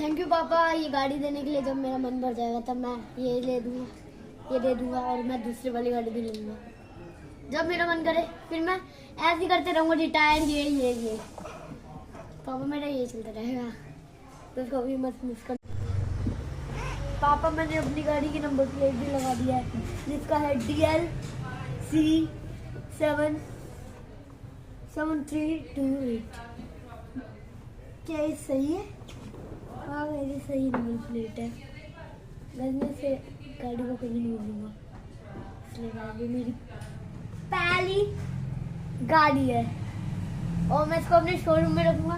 Thank you पापा ये गाड़ी देने के लिए। जब मेरा मन भर जाएगा तब मैं ये ले दूँगा, ये दे दूँगा और मैं दूसरी वाली गाड़ी भी ले लूँगा जब मेरा मन करे। फिर मैं ऐसे ही करते रहूँगा, रिटायर ये पापा मेरा ये चलता रहेगा, तो उसको भी मत मिस कर। पापा मैंने अपनी गाड़ी की नंबर प्लेट भी लगा दिया है जिसका है DL-C7328। क्या ये सही है? हाँ मेरी सही नंबर प्लेट है। मैं से गाड़ी को कहीं नहीं लूँगा, इसलिए गाड़ी मेरी पहली गाड़ी है और मैं इसको अपने शोरूम में रखूँगा।